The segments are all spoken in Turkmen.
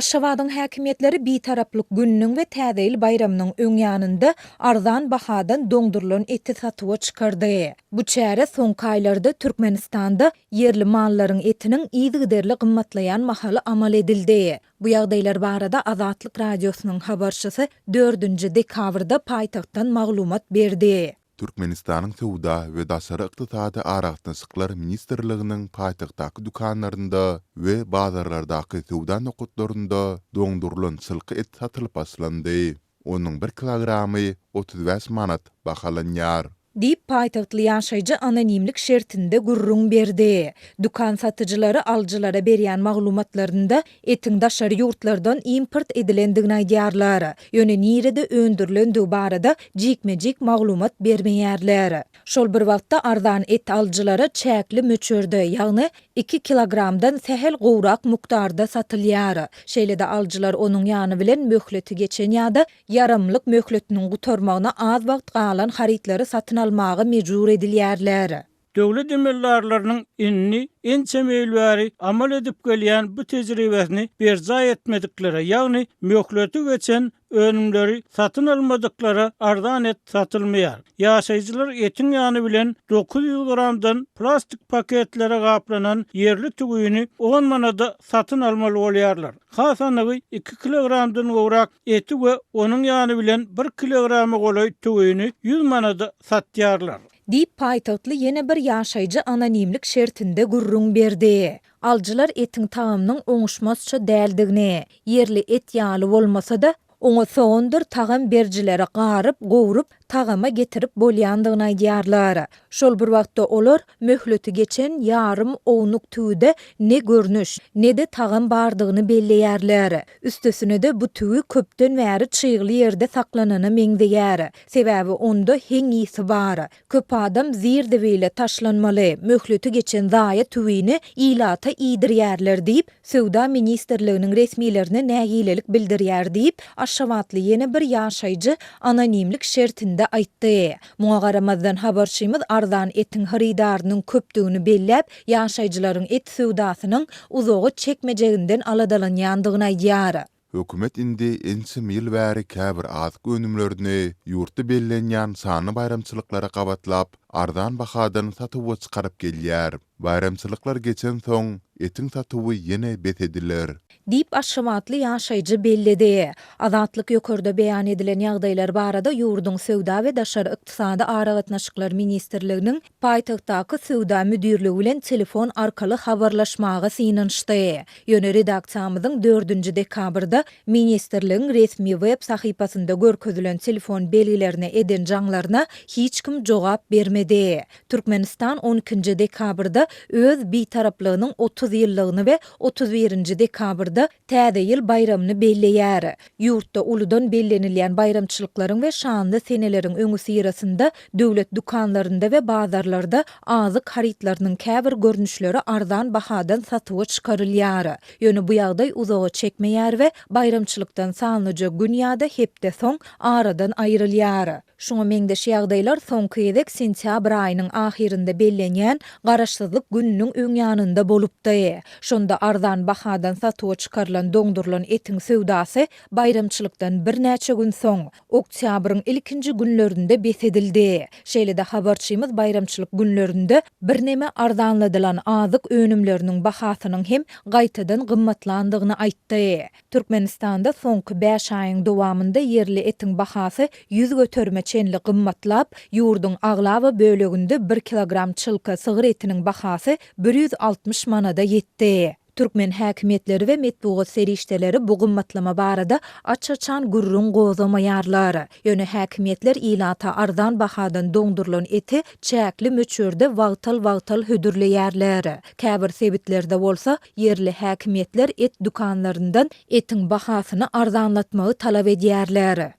Aşgabatyň häkimetleri bitaraplyk günniň we täze ýyl bayramynyň öňýanynda arzan bahadan doňdurulan eti satyga çykardy. Bu çäre soňky aýlarda Türkmenistanda yerli mallaryň etiniň ýygy-derli gymmatlaýan mahaly amal edildi. Bu ýagdaýlar barada Azatlyk radiosynyň habarçysy 4-nji dekabrda paýtagtdan maglumat berdi. Türkmenistanyň Sowda we Daşary ykdysady aragatnaşyklar ministrliginiň paýtagtdaky dukanlarynda we bazarlardaky sowda nokotlarynda doňdurulan çylky et satylyp başlandy. Onuň 1 kilogramy 35 manat bahalanýar. Dip paýtagtly ýaşaýjy anonimlik şertinde gurrun berdi. Dukan satyjylary aljylara berýän maglumatlarynda etiň daşary ýurtlardan import edilendigini aýdýarlar. Ýöne nirede öndürilendiği barada jikme-jik maglumat bermeýärler. Şol bir wagtda arzan et aljylara çäkli möçörde, ýagny 2 kilogramdan sehel gowrak mukdarda satylýar. Şeýle-de aljylar onuň ýany bilen möhleti geçen ýa-da yarımlyk möhletiniň gutarmagyna az wagt galan harytlary satyn almagy mejbur edilýärler. Döwlet emellarlarynyň inni ençe meýilbäri amal edip gelýän bu tejribesini berza etmedikleri, ýagny möhleti geçen önümleri satın almadıklara arzan et satılmıyor. Ýaşaýjylar etin ýany bilen 900 gramdan plastik paketlere gaplanan yerli tügüýini 10 manada satın almaly bolýarlar. Hasanygy 2 kilogramdan gowrak eti we onuň ýany bilen 1 kilogramy golaý tügüýini 100 manada satýarlar. Dip paýtagtly ýene bir ýaşaýjy anonimlik şertinde gurrun berdi. Aljylar etiň taýamynyň oňuşmasça däldigini, yerli et ýaly bolmasa-da oňa soňdur tagam berjilere garyp, gowurup tagama getirip bolýandygyny aýdýarlar. Şol bir wagtda olar möhleti geçen ýarym ownuk tüýde ne görnüş, ne de tagam bardygyny belleýärler. Üstesine de bu tüýü köpden bäri çyýgly ýerde saklanany meňdeýär. Sebäbi onda heň ýysi bar. Köp adam zirde beýle taşlanmaly, möhleti geçen zaýa tüýini ilata ýydirýärler diýip Sowda ministrliginiň resmiýlerine nägilelik bildirýär diýip Aşgabatly ýene bir ýaşaýjy anonimlik şertinde aýtdy. Muňa garamazdan habarçymyz arzan etiň harydarynyň köpdügini belläp, ýaşaýjylaryň et sowdasynyň uzogy çekmejeginden aladalanýandygyny aýdýar. Hökümet indi ençe mil bäri käbir azyk önümlerini ýurtda bellenýän sany bayramçylyklara gabatlap, arzan bahadan satyga çykaryp gelýär. Bayramçylyklar geçen soň etiň satygy ýene betediler. Dip Aşgabatly ýaşaýjy belledi. Azatlyk ýokarda beýan edilen ýagdaýlar barada ýurduň Sowda we Daşary ykdysady aragatnaşyklar ministrliginiň paýtagtdaky Sowda müdirligi bilen telefon arkaly habarlaşmagy synanşdy. Ýöne redaksiýamyzyň 4-nji dekabrda ministrligiň resmi web sahypasynda görkezilen telefon belgilerine eden jaňlaryna hiç kim jogap bermedi. Türkmenistan 12-nji dekabrda öz bitaraplygynyň 30 ýyllygyny we 31-nji dekabrda täze ýyl bayramyny belleýär. Ýurtda uludan bellenilýän bayramçylyklaryň we şanly seneleriň öňü syrasynda döwlet dukanlarynda we bazarlarda azyk harytlarynyň käbir görnüşleri arzan bahadan satyga çykarylýar. Ýöne bu ýagdaý uzaga çekmeýär we bayramçylykdan sanlyja gün ýa-da hepde soň aradan aýrylýar. Şoňa meňdeş ýagdaýlar soňky ýedek sentýabr aýynyň ahirinde bellenýän garaşsyzlyk günniň öňýanynda bolupdy. Şonda arzan bahadan satyga çykarylan doňdurulan etiň sowdasy bayramçylykdan bir näçe gün soň oktýabryň ilkinji günlerinde besedildi. Şeýle-de habarçymyz bayramçylyk günlerinde birneme arzanladylan azyk önümleriniň bahasynyň hem gaýtadan gymmatlandygyny aýtdy. Türkmenistanda soňky 5 aýyň dowamynda yerli etiň bahasy 100 göterme çenli gymmatlap, ýurduň aglawa böleginde 1 kilogram çylka sygyr etiniň bahasy 160 manada ýetdi. Türkmen häkimetleri we metbuat serişdeleri bu gymmatlama barada açaçan gurrun gozamaýarlar. Ýöne häkimetler ilata arzan bahadan doňdurulan eti çäkli möçörde wagtal hödürleýärler. Käbir sebitlerde bolsa yerli häkimetler et dukanlaryndan etiň bahasyny arzanlatmagy talap edýärler.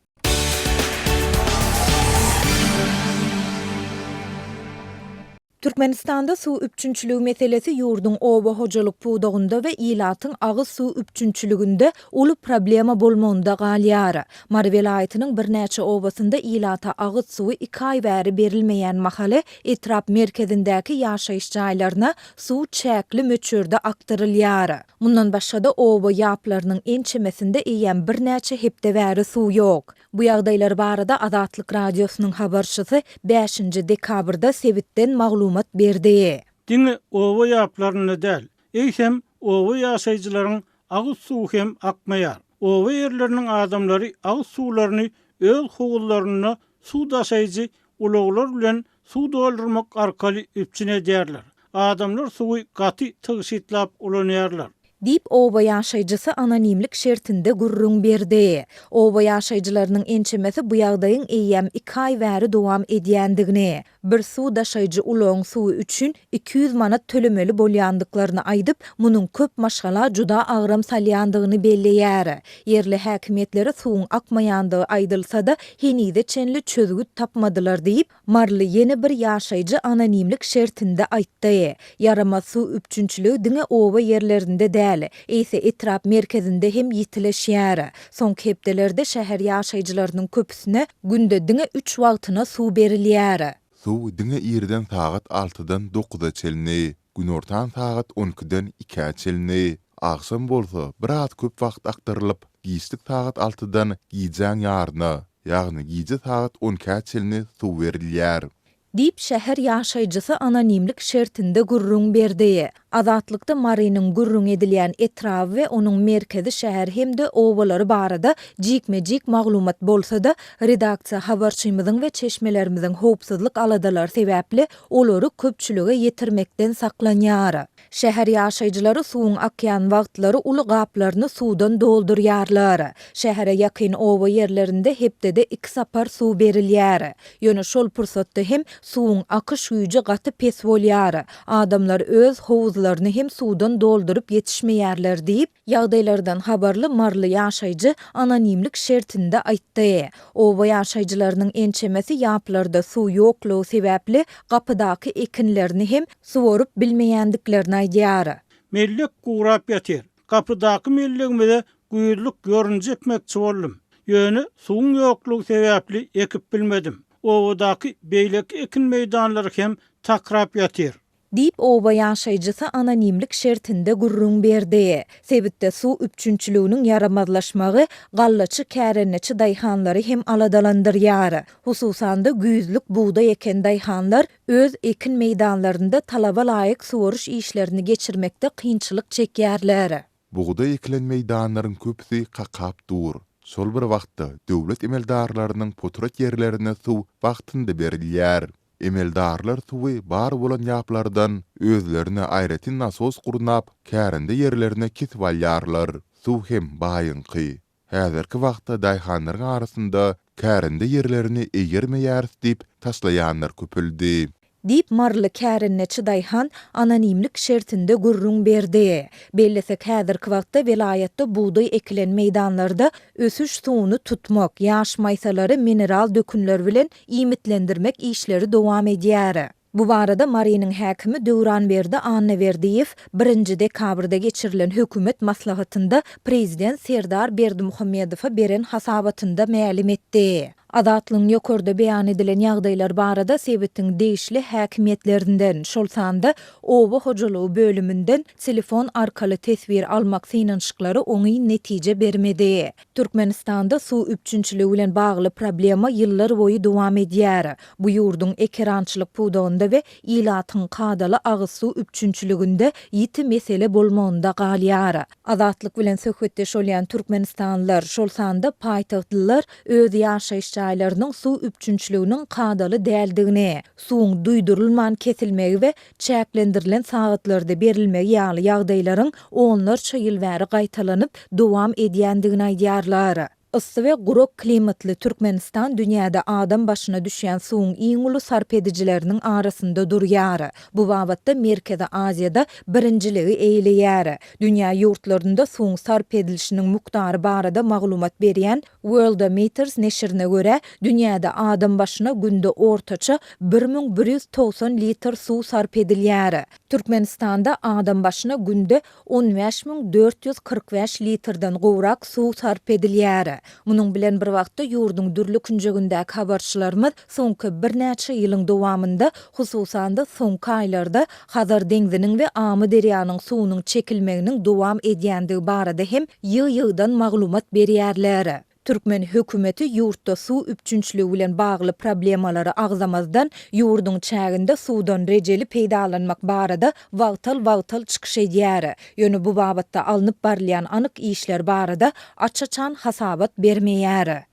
Türkmenistanda su üpçünçülüğü meselesi yurdun oba hocalyk puwdugynda we ilatyň agyz su üpçünçülüginde uly problema bolmagynda galýar. Mary welaýatynyň birnäçe obasynda ilata agyz suwy 2 ay bäri berilmeýän mahaly etrap merkezindäki ýaşaýyş jaýlaryna su çäkli möçürde aktarylýar. Mundan başga-da oba ýaplarynyň ençemesinde eýen birnäçe hepde bäri suw ýok. Bu ýagdaýlar barada Azatlyk radiosynyň habarçysy 5 dekabrda Sebitden maglumat berdi. Diňe owa ýaplaryny däl, eýsem owa ýaşaýjylaryň agyz suw hem akmaýar. Owa ýerleriniň adamlary agyz suwlaryny öz hogullaryna suw daşaýjy ulaglar bilen suw doldurmak arkaly üpçüne därler. Adamlar suwy gaty tygyşytlap ulanýarlar. Dip oba ýaşaýjysy anonimlik şertinde gurrun berdi. Oba ýaşaýjylarynyň ençemesi bu ýagdaýyň eýem 2 ay bäri dowam edýändigini, bir suw daşaýjy uloň suwy üçin 200 manat tölemeli bolýandyklaryny aýdyp, munyň köp maşgala juda agram salýandygyny belleýär. Yerli häkimetlere suwuň akmaýandygy aýdylsa-da henide çenli çözgüt tapmadylar diýip, marly ýene bir ýaşaýjy anonimlik şertinde aýtdy. Yarama suw üpçünçüligi diňe oba ýerlerinde eýse etrap merkezinde hem ýitileşýär. Soňky hepdelerde şäher ýaşaýjylarynyň köpüsine günde diňe 3 wagtyna suw berilýär. Suw diňe ýerden sagat 6-dan 9-a çelini, günortan sagat 12-den 2-a çelini, aksam bolsa bir az köp wagt aktarylyp, giýislik sagat 6-dan giýjän ýaryna, ýagny giýje sagat 12-a çelini suw berilýär. Dip şäher ýaşaýjysy anonimlik şertinde gurrun berdi. Azatlykda Marynyň gurrun edilýän etrapy we onuň merkezi şäher hemde obalary barada jikme-jik maglumat bolsa-da redaksiýa habarçymyzyň we çeşmelerimizin howpsuzlyk aladalar sebäpli olary köpçülüge ýetirmekden saklanýar. Şäher ýaşaýjylary suwuň akýan wagtlary uly gaplaryny suwdan doldurýarlar. Şähere ýakyn oba ýerlerinde hepde 2 sapar suw berilýär. Ýöne şol pursatda hem suwuň akyş güýji gaty pes bolýar. Adamlar öz howuzlaryny hem suwdan doldurup ýetişmeýärler diýip, ýagdaýlardan habarly marly ýaşaýjy anonimlik şertinde aýtdy. Oba ýaşaýjylarynyň ençemesi ýaplarda suw ýoklugy sebäpli gapydaky ekinlerini hem suwaryp bilmeýändiklerini aýdýar. Mellek gurap ýatyr. Gapydaky mellegimde güýürlük görünjekmekçi boldum. Ýöne suwuň ýoklugy sebäpli ekip bilmedim. Owadaky beýlek ekin meýdanlary hem takrap ýatyr. Dip oba ýaşaýjysy anonimlik şertinde gurrun berdi. Sebitde suw üpçünçülüginiň yaramazlaşmagy gallaçy kärenneçi daýhanlary hem aladalandyrýar. Hususan da güýzlük buğda eken daýhanlar öz ekin meýdanlarynda talaba laýyk suwaryş işlerini geçirmekde kynçylyk çekýärler. Buğda ekilen meýdanlaryň köpüsi kakap dur. Şol bir wagtda döwlet emeldarlarynyň poturat ýerlerine suw wagtynda berilýär. Emeldarlar suwy bar bolan ýaplardan özlerine aýratyn nasos gurnap, kärinde ýerlerine kesip alýarlar. Suw hem baýynky. Häzirki wagtda daýhanlaryň arasynda kärinde ýerlerini eýermeýär diýip taşlaýanlar köpüldi. Dip marly kärenneçi daýhan anonimlik şertinde gurrun berdi. Bellesek häzirki wagtda welaýatda buğday ekilen meýdanlarda ösüş suwuny tutmak, ýaş maýsalary mineral dökünler bilen imitlendirmek işleri dowam edýär. Bu barada Marynyň häkimi Döwranberdi Anneverdiýew 1 dekabrda geçirilen hökümet maslahatynda prezident Serdar Berdimuhammedowa beren hasabatynda ma'lum etdi. Azatlygyň ýokarda beýan edilen ýagdaýlar barada Sebitiň değişli häkimiýetlerinden şol sanda oba hojalygy bölümünden telefon arkaly tesbir almak synanşyklary oňy netije bermedi. Türkmenistanda suw üpçünçüligi bilen bagly problema ýyllar boyu dowam edýär. Bu ýurdun ekerançylyk puwdugynda we ilatyň kadaly agyz suw üpçünçüliginde ýiti mesele bolmagynda galýar. Azatlyk bilen söhbetde şolýan türkmenistanlylar şol sanda paýtagtlylar öz ýaşaýyş jaýlarynyň suw üpçünçüliginiň kadaly däldigini, suwuň duýdurulman kesilmegi we çäklendirilen sagatlarda berilmegi ýaly ýagdaýlaryň onlarça ýyl bäri gaýtalanyp dowam edýändigini aýdýarlar. Issy we gurok klimatly Türkmenistan dünýäde adam başyna düşýän suwuň iň uly sarp edicileriniň arasynda durýar. Bu wagtda Merkezi Aziýada birinjiligi eýleýär. Dünýä ýurtlarynda suwuň sarp edilişiniň mukdary barada maglumat berýän Worldometers neşrine görä, dünýäde adam başyna günde ortaça 1190 litr suw sarp edilýär. Türkmenistanda adam başyna günde 15445 litrden gowrak suw sarp edilýär. Munun bilen bir wagtda ýurdun dürli künjegindäki habarçylarymyz soňky bir näçe ýylyň dowamında hususanda soňky aýlarda Hazar deňziniň we Amy derýanyň suwunyň çekilmeginiň dowam edýändigi barada hem ýygy-ýygydan maglumat berýärler. Türkmen hökümeti ýurtda suw üpçünçligi bilen bagly problemalary agzamazdan ýurdun çäginde suwdan rejeli peýdalanmak barada wagtal çykyş edýär. Ýöne bu babatda alınıp barlayan anyk işler barada açaçan hasabat bermeýär.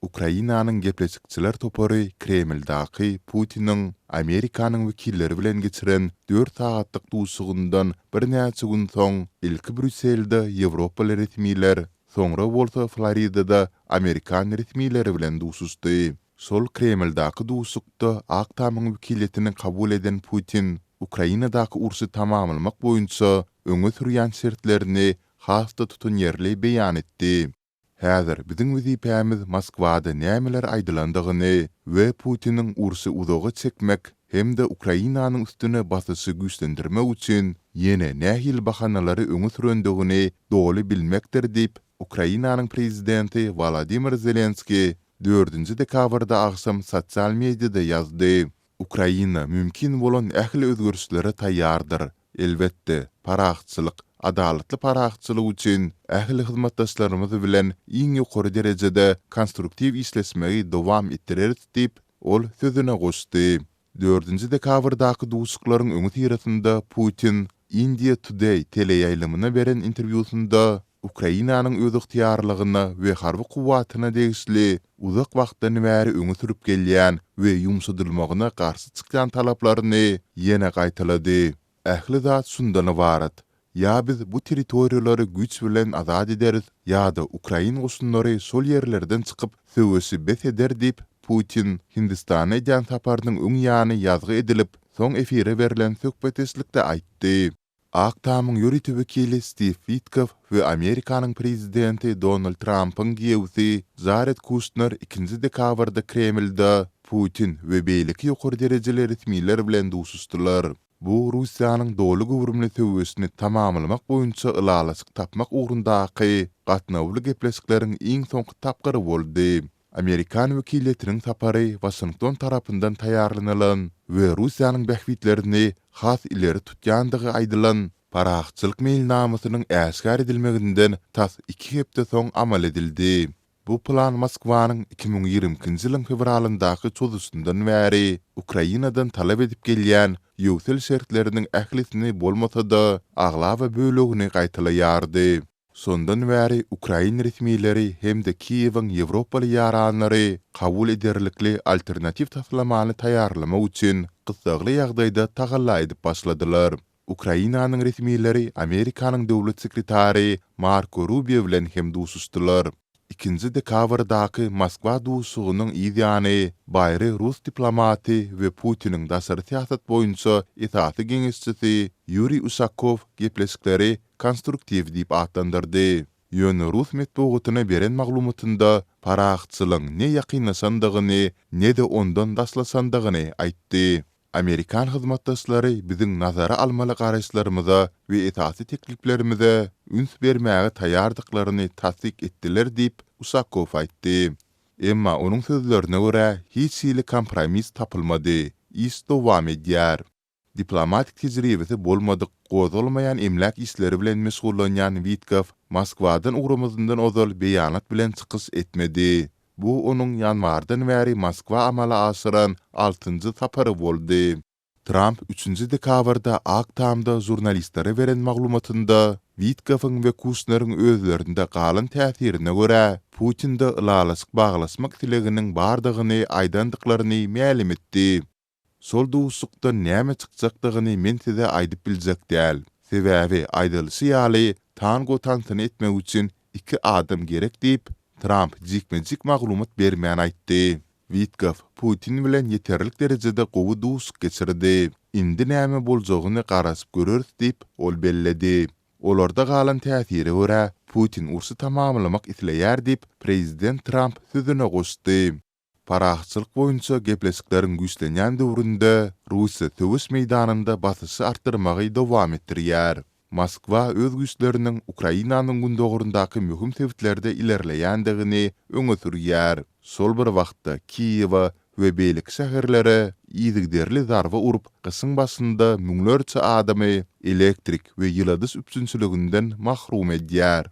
Ukrainanyň gepleşikçiler topary Kremldaky Putiniň Amerikanyň wekilleri bilen geçiren 4 saatlyk duşugundan bir näçe gün soň ilki Brüsselde Ýewropaly resmiler, soňra bolsa Floridada Amerikan resmileri bilen duşuşdy. Sol Kremldaky duşukda Aktamyň wekilletini kabul eden Putin, Ukrainadaky ursy tamamlamak boýunça öňe sürýän şertlerini hasta tutun ýerli beýan etdi. Häzir biziň wezipämiz Moskwada nämeler aýdylandygyny we Putiniň ursy uzaga çekmek hemde Ukrainanyň üstüne basyşy güýçlendirmek üçin ýene nähil bahanalary öňe sürendigi doly bilmekdir diýip Ukrainanyň prezidenti Volodymyr Zelenski 4-nji dekabrda aksam sosial mediada ýazdy. Ukraina mümkin bolan ähli özgürüşlere taýýardyr. Elbetde, paraxçylyk, adalatly paraxçylyk üçin ähli hyzmatdaşlarymyz bilen iň ýokary derejede konstruktiw işleşmegi dowam etdireriz diýip ol sözüne goşdy. 4-nji dekabrdaky duşuklaryň öňü tirasynda Putin India Today teleýaýlymyna beren interwýusynda Ukrainanyň öz ygtyýarlygyna we harby kuwatyna degişli uzak wagtdan bäri öňe sürüp gelýän we ýumşadylmagyna garşy çykýan talaplaryny ýene gaýtalady. Ähli zat şundan ibaret: ya biz bu territoriýalary güç bilen azad ederiz, ya da Ukraina goşunlary sol ýerlerden çykyp söwesi bes eder diýip Putin Hindistana edýän saparynyň öň ýany ýazgy edilip, soň efire berilen söhbeteslikde aýtdy. Aktamyň ýönetim wekili Steve Witkoff we Amerikanyň prezidenti Donald Trump'yň giýewsi Jared Kushner 2-nji dekabrda Kremlda Putin we beýleki ýokary derejeli resmiler bilen duşuşdylar. Bu Russiýanyň doly gowrumly söwesini tamamlamak boýunça ylalasyk tapmak ugrundaky gatnawly gepleşikleriň iň soňky tapgary boldy. Amerikan wekilletiniň tapary Washington tarapyndan taýýarlanylan we Russiýanyň bähwitlerini has ileri tutýandygy aýdylan paraxçylyk mailnamasynyň äşgär edilmeginden tas 2 hepde soň amal edildi. Bu plan Moskwanyň 2020-nji ýylyň fevralyndaky çözüşinden bäri Ukrainadan talap edip gelýän ýöwsel şertleriniň ählisini bolmasa-da agla we bölegini gaýtalaýardy. Sondan bäri Ukraina resmileri hem de Kiýewiň Ýewropaly ýaranlary kabul ederlikli alternativ taslamany taýýarlamak üçin gysagly ýagdaýda tagalla edip başladylar. Ukrainanyň resmileri Amerikanyň döwlet sekretary Marco Rubio bilen hem duşuşdylar. 2-nji dekabrdaky Moskwa duşugynyň ýany baýry Rus diplomaty we Putiniň daşary siýasat boýunça itaty geňeşçisi Yuri Ushakov gepleşikleri konstruktiw diýip atlandyrdy. Ýöne Rus medeniýetine beren maglumatynda paraxçylyň ne ýakynlaşandygyny, ne de ondan daşlasandygyny aýtdy. Amerikan hyzmatdaşlary biziň nazara almaly garaşlarymyza we etaty tekliplerimize üns bermäge taýýardyklaryny tasdik etdiler diýip Ushakov aýtdy. Emma onuň sözlerine görä hiç ýyly kompromis tapylmady. Iş dowam edýär. Diplomatik tejribesi bolmadyk, gozulmayan emlak işleri bilen meşgullanýan Witkoff Moskwadan ugrumyzyndan ozal beýanat bilen çykyş etmedi. Bu onuň ýanwardan bäri Moskwa amala aşyran 6-njy sapary boldy. Trump 3-nji dekabrda Aktamda jurnalistlere beren maglumatynda Witkoffyň we Kushner'iň özlerinde galan täsirine görä Putin'de ylalasyk baglaşmak tileginiň bardygyny aýdandyklaryny ma'lum etdi. Sol duşukda näme çykjakdygyny men size aýdyp biljek däl. Sebäbi aýdylsy ýaly tango tantana etmek üçin 2 adam gerek diýip Trump jikmejik maglumat bermän aýtdy. Witkoff Putin bilen yeterlik derejede gowy duşuk geçirdi. Indi näme boljagyny garasyp görürüz diýip ol belledi. Olarda galan täsiri görä Putin ursy tamamlamak isleýär diýip prezident Trump sözüne goşdy. Paraxçylyk boýunça gepleşiklerin güýçlenýän döwründe Russiýa töwüş meýdanynda basysy artdyrmagy dowam etdirýär. Moskwa öz güýçleriniň Ukrainanyň gündogurundaky möhüm sebäplerde ilerleýändigini öňe sürýär. Sol bir wagtda Kiýewa we beýlik şäherlere ýygyderli zarba urup, gysyň başynda müňlerçe adamy elektrik we ýyldys üpsünçiliginden mahrum edýär.